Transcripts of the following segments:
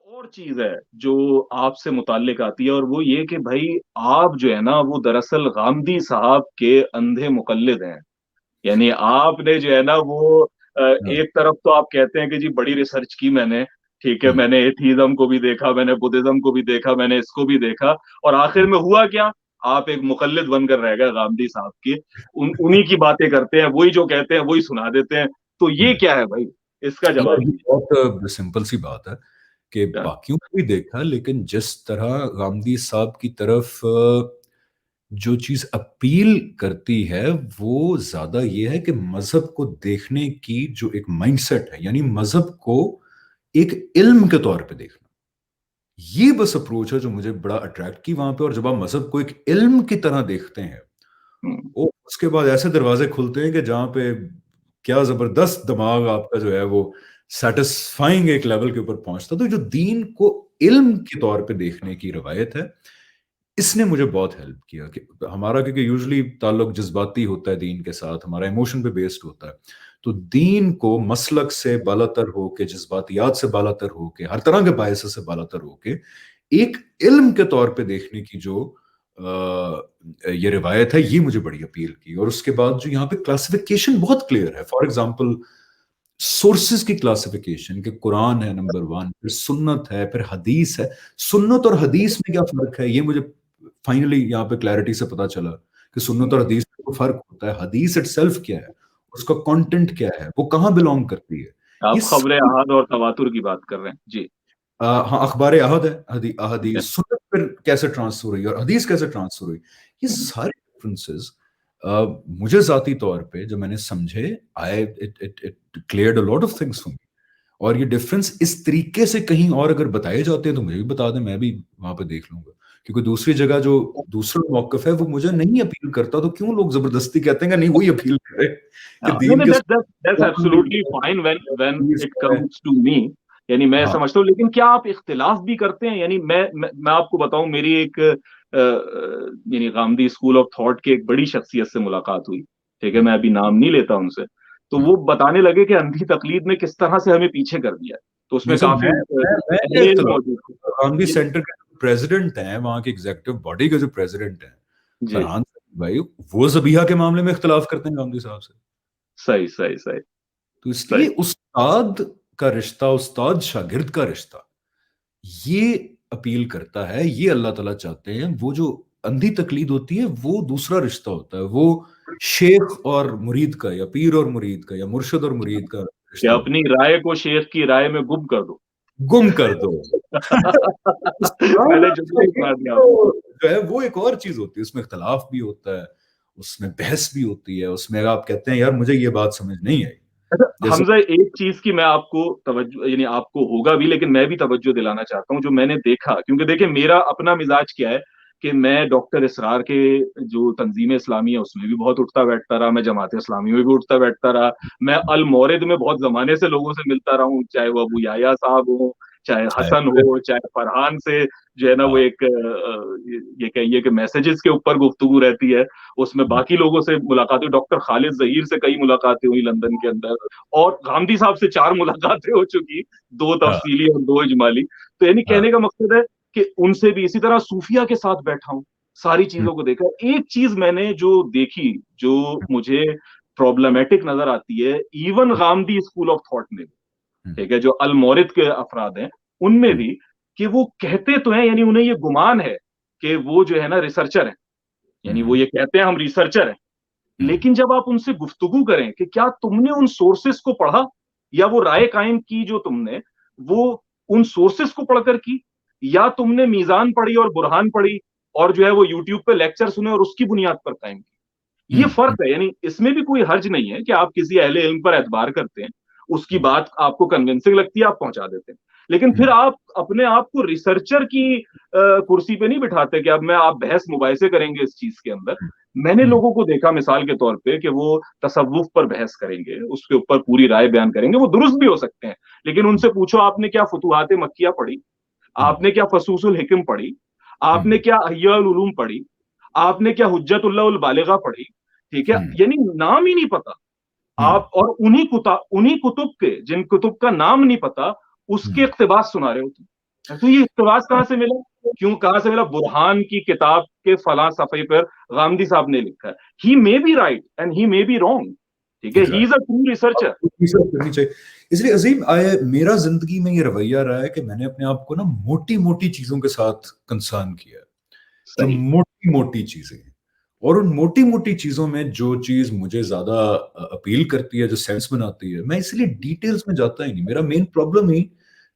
और चीज है जो आपसे मुताल्लिक आती है, और वो ये कि भाई आप जो है ना वो दरअसल गामदी साहब के अंधे मुकल्लिद हैं। यानी आपने जो है ना वो हाँ। एक तरफ तो आप कहते हैं कि जी बड़ी रिसर्च की मैंने, ठीक है, हम्म, मैंने एथीज्म को भी देखा, मैंने बुद्धिज्म को भी देखा, मैंने इसको भी देखा, और आखिर हम्म। में हुआ क्या? आप एक मुकल्लिद बनकर रह गए गांधी साहब की। उन्हीं की बातें करते हैं, वही जो कहते हैं वही सुना देते हैं। तो ये हम्म। क्या है भाई? इसका यार जवाब ये दीजिए। बहुत सिंपल सी बात है कि क्या? बाकियों को भी देखा, लेकिन जिस तरह गांधी साहब की तरफ जो चीज अपील करती है वो ज्यादा ये है कि मजहब को देखने की जो एक माइंडसेट है, यानी मजहब को एक इल्म के तौर पे देखना, ये बस अप्रोच है जो मुझे बड़ा अट्रैक्ट की वहां पे। और जब आप मजहब को एक इल्म की तरह देखते हैं, हम्म, वो उसके बाद ऐसे दरवाजे खुलते हैं कि जहां पे क्या जबरदस्त दिमाग आपका जो है वो सेटिस्फाइंग एक लेवल के ऊपर पहुंचता। तो जो दीन को इल्म के तौर पे देखने की रवायत है, इसने मुझे बहुत हेल्प किया कि हमारा, क्योंकि यूजुअली ताल्लुक जज्बाती होता है दीन के साथ, हमारा इमोशन पे बेस्ड होता है। तो दीन को मसलक से बालातर होके, जज्बातियात से बालातर होके, हर तरह के बायस से बालातर होके एक इल्म के तौर पे देखने की जो ये रिवायत है, ये मुझे बड़ी अपील की। और उसके बाद जो यहाँ पे क्लासिफिकेशन बहुत क्लियर है, फॉर एग्जाम्पल सोर्सेज की क्लासिफिकेशन, कि कुरान है नंबर वन, फिर सुन्नत है, फिर हदीस है। सुन्नत और हदीस में क्या फर्क है, ये मुझे फाइनली यहाँ पे क्लैरिटी से पता चला कि सुन्नत और हदीस में तो फर्क होता है। हदीस इटसेल्फ क्या है, उसका कंटेंट क्या है, वो कहाँ बिलोंग करती है, ये आप खबरें सारी। अहद और तवातुर की बात कर रहे हैं जी? हाँ, अखबार अहद है, ठीक है। हदीस, सुन्नत फिर कैसे ट्रांसफर हुई और हदीस कैसे ट्रांसफर हुई, ये हम्म, सारे डिफरेंसेस मुझे जाती तौर पे जो मैंने समझे, I it it it cleared a lot of things for me. और ये डिफरेंस इस तरीके से कहीं और अगर बताए जाते हैं तो मुझे भी बता दें, मैं भी वहां पे देख लूंगा। क्योंकि दूसरी जगह जो दूसरा मौकफ है वो मुझे नहीं अपील करता, तो क्यों लोग जबरदस्ती कहते हैं कि नहीं वही अपील करे कि नहीं दीन नहीं, के दैट्स एब्सोल्युटली फाइन व्हेन हदीस इट है। Comes to me. यानी मैं हाँ। समझता हूँ, लेकिन क्या आप इख्तिलाफ भी करते हैं? यानी मैं आपको बताऊं, मेरी एक यानी गामदी स्कूल ऑफ थॉट के एक बड़ी शख्सियत से मुलाकात हुई। ठीक है, हम्म, मैं अभी नाम नहीं लेता उनसे। तो हम्म। वो बताने लगे कि अंधी तकलीद ने किस तरह से हमें पीछे कर दिया है। तो नहीं उसमें सर, काफी मैं क्या दलील इख्तिलाफ, मौजूद थी। गांधी जी सेंटर के प्रेसिडेंट हैं, वहां के एग्जीक्यूटिव बॉडी के जो प्रेसिडेंट हैं जी। फरहान भाई, वो जबीहा के मामले में इख्तिलाफ करते हैं गांधी साहब से। सही सही सही तो इसलिए सही। उस्ताद का रिश्ता, उस्ताद शागिर्द का रिश्ता, ये अपील करता है, ये अल्लाह ताला चाहते हैं। वो जो अंधी तकलीद होती है वो दूसरा रिश्ता होता है, वो शेख और मुरीद का, या पीर और मुरीद का, या मुर्शिद और मुरीद का कि रिश्ता होता अपनी राय को शेख की राय में गुम कर दो। है। गुम कर दो। मैंने जुमले ही सुना दिया आपको। जो है वो एक और चीज होती है, उसमें इख्तलाफ भी होता है, उसमें बहस भी होती है, उसमें अगर आप कहते हैं यार मुझे ये बात समझ नहीं आई, अच्छा जैसे। हमजा, एक चीज की मैं आपको तवज्जो, यानी आपको होगा भी लेकिन मैं भी तवज्जो दिलाना चाहता हूँ, जो मैंने देखा। क्योंकि देखिए मेरा अपना मिजाज क्या है कि मैं डॉक्टर इसरार के जो तंजीम इस्लामी है उसमें भी बहुत उठता बैठता रहा, मैं जमात इस्लामी में भी उठता बैठता रहा, मैं अल मौरिद में बहुत जमाने से लोगों से मिलता रहा हूँ, चाहे वो अबू याया साहब हो, चाहे हसन हो, चाहे फरहान से जो है ना वो हाँ। एक ये कहिए कि मैसेजेस के ऊपर गुफ्तगू रहती है। उसमें बाकी लोगों से मुलाकातें, डॉक्टर खालिद जहीर से कई मुलाकातें हुई लंदन के अंदर, और गांधी साहब से 4 मुलाकातें हो चुकी, 2 तफसीली और 2 इजमाली। तो यानी हाँ। कहने का मकसद है कि उनसे भी इसी तरह सूफिया के साथ बैठा हूं, सारी हम्म, चीजों को देखा। एक चीज मैंने जो देखी, जो मुझे प्रॉब्लमेटिक नजर आती है, even Gandhi school of thought में भी, हम्म, ठीक है, जो अलमोरिद के अफराद हैं उनमें हम्म, भी, कि वो कहते तो हैं, यानी उन्हें ये गुमान है कि वो जो है ना रिसर्चर है, यानी वो हम्म, ये कहते हैं हम रिसर्चर हैं। हम्म, लेकिन जब आप उनसे गुफ्तगू करें कि क्या तुमने उन सोर्सेस को पढ़ा, या वो राय कायम की जो तुमने, वो उन सोर्सेस को पढ़कर की, या तुमने मीजान पढ़ी और बुरहान पढ़ी और जो है वो यूट्यूब पे लेक्चर सुने और उसकी बुनियाद पर कायम की, ये हम्म, फर्क है। यानी इसमें भी कोई हर्ज नहीं है कि आप किसी अहले इल्म पर एतबार करते हैं, उसकी हम्म, बात आपको कन्विंसिंग लगती है, आप पहुंचा देते हैं। लेकिन फिर हम्म, आप अपने आप को रिसर्चर की कुर्सी पे नहीं बिठाते कि अब मैं आप बहस मुबाहिसे करेंगे इस चीज के अंदर। मैंने हम्म, लोगों को देखा मिसाल के तौर पे कि वो तसव्वुफ पर बहस करेंगे, उसके ऊपर पूरी राय बयान करेंगे, वो दुरुस्त भी हो सकते हैं। लेकिन उनसे पूछो आपने क्या फुतुहात मक्किया पढ़ी, हम्म, आपने क्या फसूसुल हिकम पढ़ी, आपने हम्म, क्या अहियाउल उलूम पढ़ी, आपने क्या हुज्जतुल्लाह बालिगा पढ़ी, ठीक है, हम्म, यानी नाम ही नहीं पता हम्म, आप, और उन्हीं कुतुब के जिन कुतुब का नाम नहीं पता उसके हम्म, इक्तिबास सुना रहे हो तुम। तो ये इक़्तिबास कहाँ से मिला? क्यों, कहाँ से मिला? बुरहान की किताब के फलां सफ़े पर गांधी साहब ने लिखा है। He may be right and he may be wrong, ठीक है? He is a true researcher. Research करनी चाहिए। इसलिए अजीम, मेरा जिंदगी में ये रवैया रहा है कि मैंने अपने आप को ना मोटी-मोटी चीज़ों के साथ कंसर्न किया है। जो सही। मोटी-मोटी चीज़ें हैं, और उन मोटी-मोटी चीज़ों में जो चीज़ मुझे ज़्यादा अपील करती है, जो सेंस बनाती है, मैं इसलिए डिटेल्स में जाता ही नहीं। मेरा main problem he,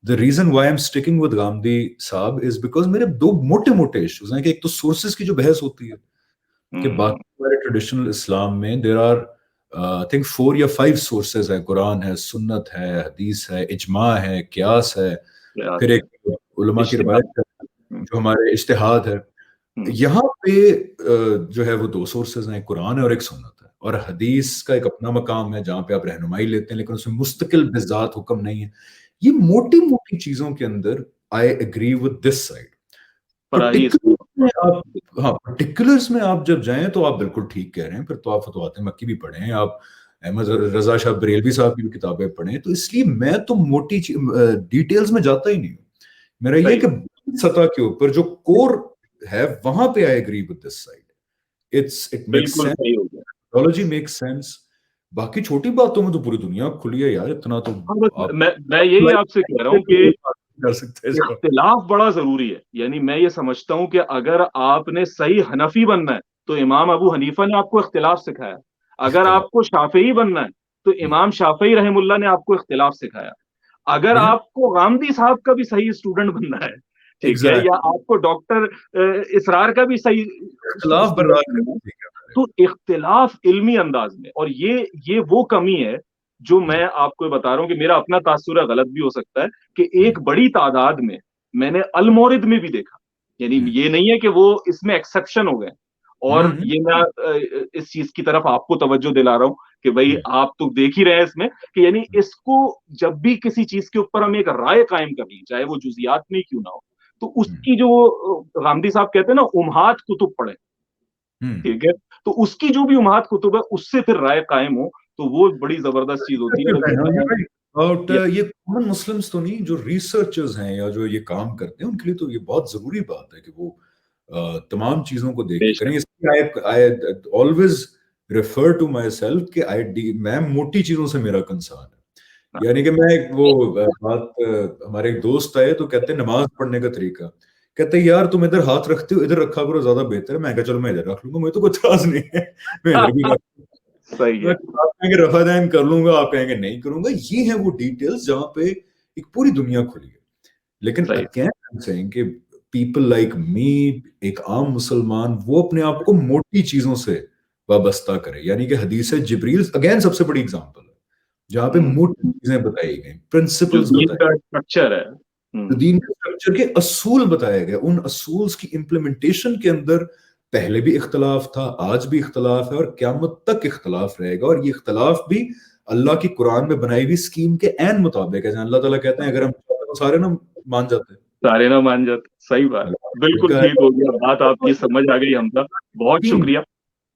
the reason why I am sticking with Gandhi साहब इज़ बिकॉज़ मेरे 2 मोटे-मोटे इश्यूज़ हैं कि एक तो सोर्सेज़ की जो बहस होती है, कि हुँ, बाकी हमारे ट्रेडिशनल इस्लाम में देयर आर आई थिंक 4 या 5 सोर्सेज़ हैं, कुरान है, सुन्नत है, हदीस है, इजमा है, क़ियास है, प्रयास फिर है, एक उलमा की इज्तिहाद। रिवायत है, हुँ, जो हमारे इज्तिहाद है। हुँ, यहाँ पे जो है वो 2 सोर्सेज़ हैं, कुरान है और एक सुन्नत है, और हदीस का एक अपना मकाम है जहाँ पे आप रहनुमाई लेते हैं, लेकिन उसमें मुस्तकिल बिज़ात हुक्म नहीं है। ये मोटी-मोटी चीज़ों के अंदर I agree with this side. बड़ा ही पर्टिकुलर्स में आप, इसमें हाँ, पर्टिकुलर्स में आप जब जाएँ तो आप बिल्कुल ठीक कह रहे हैं, फिर तो आप फतवात मक्की भी पढ़ें, आप अहमद रज़ा शाह बरेलवी साहब की भी किताबें पढ़ें, तो इसलिए मैं तो डिटेल्स में जाता ही नहीं हूँ। मेरा ये है सही, कि सतह के ऊपर जो कोर है, वहाँ पे I agree with this side. It makes बिल्कुल सेंस, सही हो गया। Technology makes sense. बाकी छोटी बातों में तो पूरी दुनिया खुली है यार, इतना तो हाँ, बस आप मैं यही आपसे कह रहा हूँ कि कर सकते हैं इसका। इख्तिलाफ बड़ा ज़रूरी है। यानी मैं ये समझता हूँ कि अगर आपने सही हनफी बनना है, तो इमाम अबू हनीफा ने आपको इख्तिलाफ सिखाया। अगर इख्तिलाफ। आपको शाफ़िई बनना है, तो हुँ, इमाम शाफ़िई रहमुल्लाह ने आपको इख्तिलाफ सिखाया। अगर देखें ना, आपको गांधी साहब का भी सही स्टूडेंट बनना है, ठीक है? या एग्ज़ैक्टली, आपको डॉक्टर इसरार का भी सही इख्तिलाफ स्टूडेंट बर्दाश्त बनना है, करना सीखा मैंने। तो इख्तिलाफ इल्मी अंदाज में, और ये वो कमी है जो हुँ, मैं आपको बता रहा हूँ कि मेरा अपना तासुर है, गलत भी हो सकता है, कि हुँ, एक बड़ी तादाद में मैंने अलमोरिद में भी देखा। यानी हुँ, ये नहीं है कि वो इसमें एक्सेप्शन हो गए, हुँ, और ये मैं इस चीज की तरफ आपको तवज्जो दिला रहा हूँ कि भाई हुँ, आप तो देख ही रहे हैं इसमें कि यानी इसको जब भी किसी चीज के ऊपर हम एक राय कायम कर लें, चाहे वो जुजियात में ही क्यों ना हो, तो हुँ, उसकी जो गांधी साहब कहते हैं ना, उम्माद कुतुब पढ़े, हुँ। ठीक है? तो उसकी जो भी उम्माद कुतुब है, उससे फिर राय कायम हो, तो वो बड़ी जबरदस्त चीज होती है। लेकिन मैं अबाउट ये ये कॉमन मुस्लिम्स तो नहीं, जो रिसर्चर्स हैं या जो ये काम करते हैं, उनके लिए तो ये बहुत ज़रूरी बात है कि वो तमाम चीज़ों को देख के बेशक। करें। इसलिए I I always refer to myself कि मैं मोटी चीज़ों से मेरा कंसर्न है। यानी कि मैं एक वो हमारे एक दोस्त आए तो कहते हैं नमाज़ पढ़ने का तरीका। कहते हैं यार तुम इधर हाथ रखते हो, इधर रखा करो ज़्यादा बेहतर है। मैं कहा चलो मैं इधर रख लूँगा, मुझे तो कोई इतराज़ नहीं है। मैं इधर भी रख, सही है। आप कहेंगे रफ़ा-दहन कर लूँगा, आप कहेंगे नहीं करूँगा। ये है वो डिटेल्स जहाँ पे एक पूरी दुनिया खुली है। लेकिन सही। अगेन आई एम सेइंग कि पीपल लाइक मी, एक आम मुसलमान, वो अपने आप को मोटी चीज़ों से वाबस्ता करे। यानी कि हदीस जिब्रील अगेन सबसे बड़ी एग्ज़ाम्पल है, जहाँ पे हुँ, मोटी चीज़ें बताई गई, जो प्रिंसिपल्स दीन बताए, का स्ट्रक्चर है। जो हुँ, दीन के स्ट्रक्चर के असूल बताए गए, उन असूल्स की इम्प्लीमेंटेशन के अंदर पहले भी इख्तिलाफ था, आज भी इख्तिलाफ है और क़यामत तक इख्तिलाफ रहेगा, और ये इख्तिलाफ भी अल्लाह की कुरान में बनाई हुई स्कीम के ऐन मुताबिक है। जहाँ अल्लाह ताला कहते हैं अगर हम चाहते तो सारे ना मान जाते हैं। सारे ना मान जाते। सही बात। बिल्कुल ठीक हो गया, बात आपकी समझ आ गई हमदा। बहुत शुक्रिया।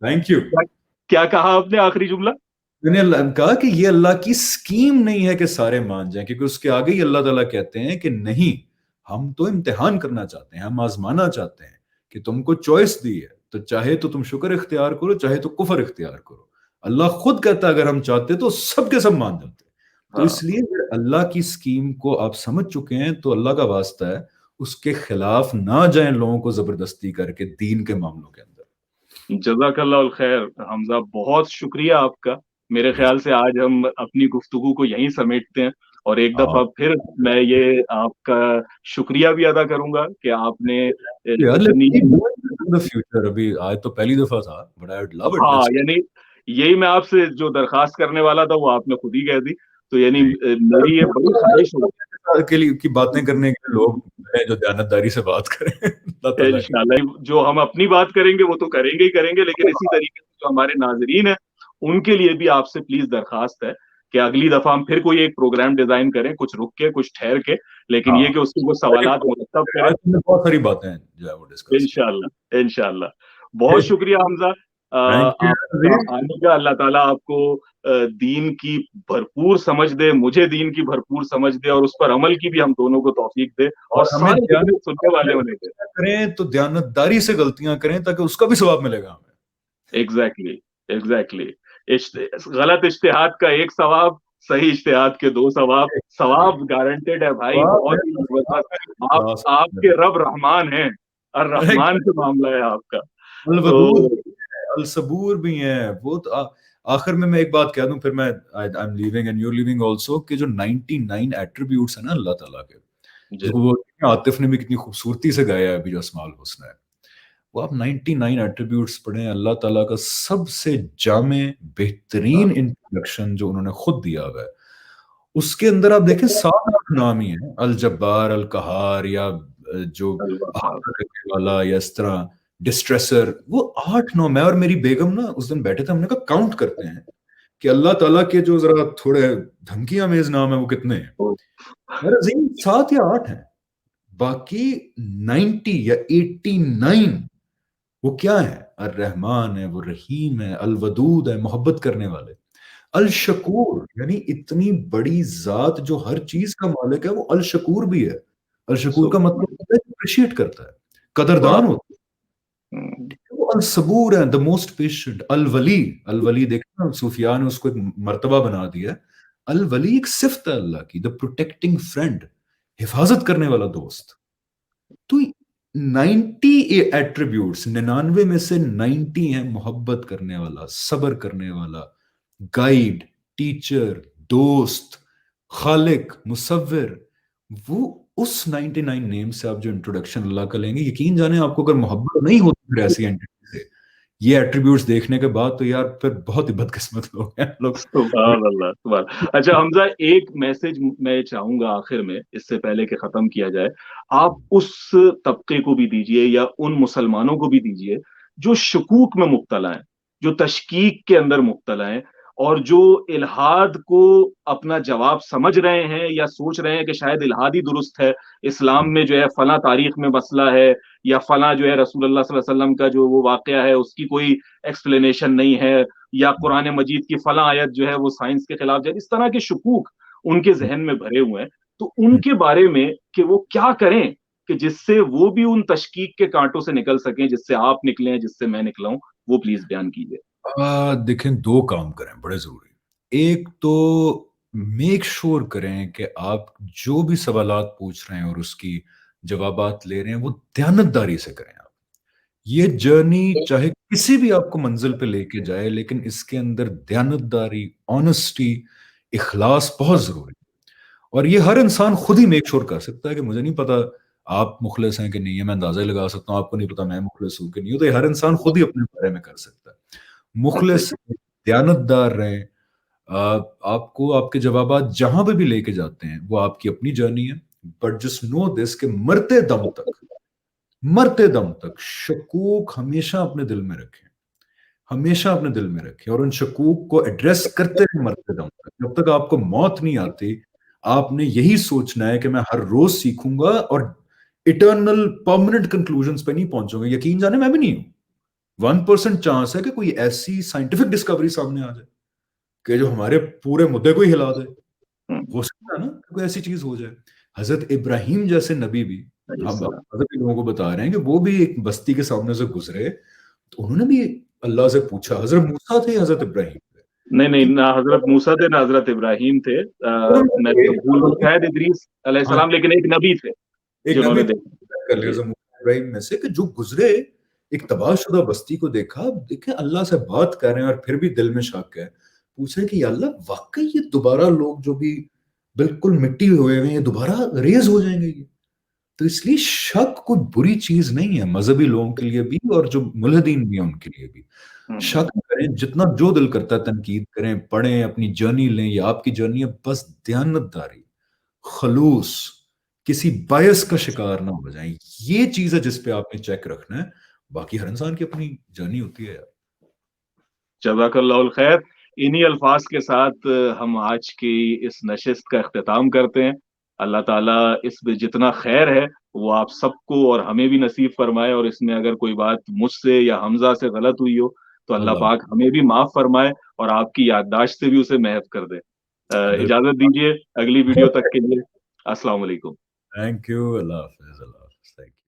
Thank you. क्या क्या कहा आपने आखिरी जुमला? मैंने कहा कि ये अल्लाह की स्कीम नहीं है कि सारे मान जाएं, क्योंकि उसके आगे ही अल्लाह ताला कहते हैं कि नहीं, हम तो इम्तिहान करना चाहते हैं, हम आजमाना चाहते हैं कि तुमको चॉइस दी है, तो चाहे तो तुम शुक्र इख्तियार करो, चाहे तो कुफर इख्तियार करो। अल्लाह खुद कहता है अगर हम चाहते तो सबके सब मान जाते। तो हाँ, इसलिए अगर अल्लाह की स्कीम को आप समझ चुके हैं तो अल्लाह का वास्ता है, उसके खिलाफ ना जाएं लोगों को जबरदस्ती करके दीन के मामलों के अंदर। जज़ाकल्लाहुल खैर हमज़ा, बहुत शुक्रिया आपका। मेरे ख़्याल से आज हम अपनी गुफ्तगू को यहीं समेटते हैं, और एक हाँ दफ़ा फिर मैं ये आपका शुक्रिया भी अदा करूँगा कि आपने यार, लेट्स इतनी, keep doing in the future. अभी आज तो पहली दफा था, but I would love it. हाँ, लेट्स यानी यही मैं आपसे जो दरख़्वास्त करने वाला था, वो आपने खुद ही कह दी। तो यानी मेरी ये बड़ी ख़्वाहिश होगी, के लिए की बातें करने के लिए लोग हैं जो दयानतदारी से बात करें। अल्लाह ताला की। इंशाल्लाह जो हम अपनी बात करेंगे वो तो करेंगे ही करेंगे, लेकिन इसी तरीके से जो हमारे नाज़रीन हैं, उनके लिए भी आपसे प्लीज़ दरख़्वास्त है कि अगली दफ़ा हम फिर कोई एक प्रोग्राम डिज़ाइन करें, कुछ रुक के, कुछ ठहर के, लेकिन हाँ, ये कि उसके कुछ सवालात मुरतब करें। आज हमने बहुत सारी बातें हैं जो है वो डिस्कस की। इंशाल्लाह, इंशाल्लाह। बहुत शुक्रिया हमज़ा, थैंक यू आपका अजीम। आने का। अल्लाह ताला आपको दीन की भरपूर समझ दे, मुझे दीन की भरपूर समझ दे, और उस पर अमल की भी हम दोनों को तौफीक दे, और और हमें सारे जितने सुनने वाले उन्हें दे। करें तो दयानतदारी से गलतियां करें ताकि उसका भी सवाब मिलेगा हमें। Exactly, exactly. गलत इज्तिहाद का एक सवाब, सही इज्तिहाद के दो सवाब। सवाब गारंटेड है भाई, सवाब है बहुत ही तो जबरदस्त। आप इखलास आपके रब रहमान हैं, और रहमान से मामला है आपका। अल वदूद तो अल सबूर भी है वो तो आखिर में मैं एक बात कह दूं, फिर मैं I am leaving and you living also, कि जो 99 एट्रीब्यूट्स है ना अल्लाह ताला के, जी, जो वो आतिफ ने भी कितनी खूबसूरती से गाया है अभी जो अस्माउल हुस्ना है, वो आप 99 एट्रीब्यूट्स पढ़ें अल्लाह ताला का, सबसे जामे बेहतरीन इंट्रोडक्शन जो उन्होंने खुद दिया हुआ है। उसके अंदर आप देखें 7-8 नाम ही हैं, अल जब्बार, अल कहार, या जो अल्लाह। अहाता करने वाला, या इस तरह डिस्ट्रेसर, वो 8-9। मैं और मेरी बेगम ना उस दिन बैठे थे, हमने कहा काउंट करते हैं कि अल्लाह ताला के जो जरा थोड़े धमकी अमेज नाम है वो कितने हैं। मेरा ज़हन 7 या 8 हैं, बाकी 90 या 89 वो क्या है? अर रहमान है, वो रहीम है, अल वदूद है, मोहब्बत करने वाले, अल शकूर, यानी इतनी बड़ी जात जो हर चीज का मालिक है, वो अल शकूर भी है। अल शकूर का मतलब होता है अप्रिशिएट करता है, कदरदान होता है। वो अल सबूर है, द मोस्ट पेशेंट, अल वली। अल वली देखना सूफिया ने उसको एक मर्तबा बना दिया है। अल वली एक सिफ्त है अल्लाह की, द प्रोटेक्टिंग फ्रेंड, हिफाजत करने वाला दोस्त। तो 90 एट्रीब्यूट्स, 99 में से 90 है मोहब्बत करने वाला, सब्र करने वाला, गाइड, टीचर, दोस्त, खालिक, मुसव्विर। वो उस 99 नेम से आप जो इंट्रोडक्शन अल्लाह का लेंगे, यकीन जाने आपको अगर मोहब्बत नहीं होती फिर ऐसी एंटिटी से, ये एट्रीब्यूट्स देखने के बाद, तो यार फिर बहुत ही बदकिस्मत लोग हैं लोग। सुभान अल्लाह, सुभान। अच्छा हमजा, एक मैसेज मैं चाहूंगा आखिर में, इससे पहले कि खत्म किया जाए, आप उस तबके को भी दीजिए, या उन मुसलमानों को भी दीजिए जो शकूक में मुब्तला हैं, जो तशकीक के अंदर मुब्तला हैं, और जो इल्हाद को अपना जवाब समझ रहे हैं, या सोच रहे हैं कि शायद इल्हाद ही दुरुस्त है, इस्लाम में जो है फला तारीख में मसला है, या फला जो है रसूलुल्लाह सल्लल्लाहु अलैहि वसल्लम का जो वो वाकया है उसकी कोई एक्सप्लेनेशन नहीं है, या कुरान मजीद की फला आयत जो है वो साइंस के खिलाफ जाए, इस तरह के शकूक उनके जहन में भरे हुए हैं। तो उनके बारे में कि वो क्या करें कि जिससे वो भी उन तशकीक के कांटों से निकल सकें, जिससे आप निकले हैं, जिससे मैं निकला हूं, वो प्लीज बयान कीजिए। देखें, दो काम करें बड़े जरूरी। एक तो मेक श्योर करें कि आप जो भी सवालात पूछ रहे हैं और उसकी जवाबात ले रहे हैं वो दयानतदारी से करें। आप ये जर्नी चाहे किसी भी आपको मंजिल पे लेके जाए, लेकिन इसके अंदर दयानतदारी, ऑनेस्टी, इखलास बहुत जरूरी है। और ये हर इंसान खुद ही मेक श्योर कर सकता है कि मुझे नहीं पता आप मुखलिस हैं कि नहीं है, मैं अंदाजा ही लगा सकता हूँ आपको नहीं पता मैं मुखलिस हूँ कि नहीं हूँ, तो ये हर इंसान खुद ही अपने बारे में कर सकता है। मुखलिस, दयानतदार रहें। आपको आपके जवाबात जहां पे भी लेके जाते हैं वो आपकी अपनी जर्नी है, बट जस्ट नो दिस कि मरते दम तक शकूक हमेशा अपने दिल में रखें, हमेशा अपने दिल में रखें, और उन शकूक को एड्रेस करते रहे मरते दम तक, जब तक आपको मौत नहीं आती। आपने यही सोचना है कि मैं हर रोज सीखूंगा और इटर्नल परमानेंट कंक्लूजन्स पे नहीं पहुंचूंगा। यकीन जाने मैं भी नहीं हूं। 1% चांस है कि कोई ऐसी साइंटिफिक डिस्कवरी सामने आ जाए कि जो हमारे पूरे मुद्दे को ही हिला दे। हो सकता है ना कि कोई ऐसी चीज हो जाए। हजरत इब्राहिम जैसे नबी भी, हम हजरत लोगों को बता रहे हैं कि वो भी एक बस्ती के सामने से गुजरे, तो उन्होंने भी अल्लाह से पूछा। हजरत मूसा थे, हजरत इब्राहिम थे, नहीं नहीं, कि ना हजरत मूसा थे ना हजरत इब्राहिम थे, मैं तो भूल गया, शायद इदरीस हाँ, अलैहिस्सलाम, लेकिन एक नबी थे एक नबी जिन्होंने कर देखा लिया जी। हजरत मूसा इब्राहिम में से, कि जो गुजरे एक तबाहशुदा बस्ती को देखा, देखे अल्लाह से बात कर रहे हैं और फिर भी दिल में शक है। पूछे कि या अल्लाह, वाकई ये दोबारा लोग जो भी बिल्कुल मिट्टी हुए हैं ये दोबारा रेज हो जाएंगे ये? तो इसलिए शक कोई बुरी चीज नहीं है, मजहबी लोगों के लिए भी और जो मुल्हिदीन भी हैं उनके लिए भी। शक करें, जितना जो दिल करता है तनकीद करें, पढ़ें, अपनी जर्नी लें, या आपकी जर्नी है, बस दयानतदारी, खलूस, किसी बायस का शिकार ना हो जाए। ये चीज है जिस पे आपने चेक रखना है। बाकी हर इंसान की अपनी जर्नी होती है यार। जज़ाकल्लाहुल खैर। इन्हीं अल्फाज के साथ हम आज की इस नशिस्त का इख्तिताम करते हैं। अल्लाह ताला इसमें जितना खैर है वो आप सबको और हमें भी नसीब फरमाए, और इसमें अगर कोई बात मुझसे या हमजा से गलत हुई हो तो अल्लाह अल्लाह पाक हमें भी माफ फरमाए और आपकी याददाश्त से भी उसे महफ कर दे। बिल्कुल। इजाजत दीजिए अगली वीडियो तक के लिए। अस्सलाम वालेकुम। Thank you. अल्लाह हाफ़िज़, अल्लाह हाफ़िज़। Thank you.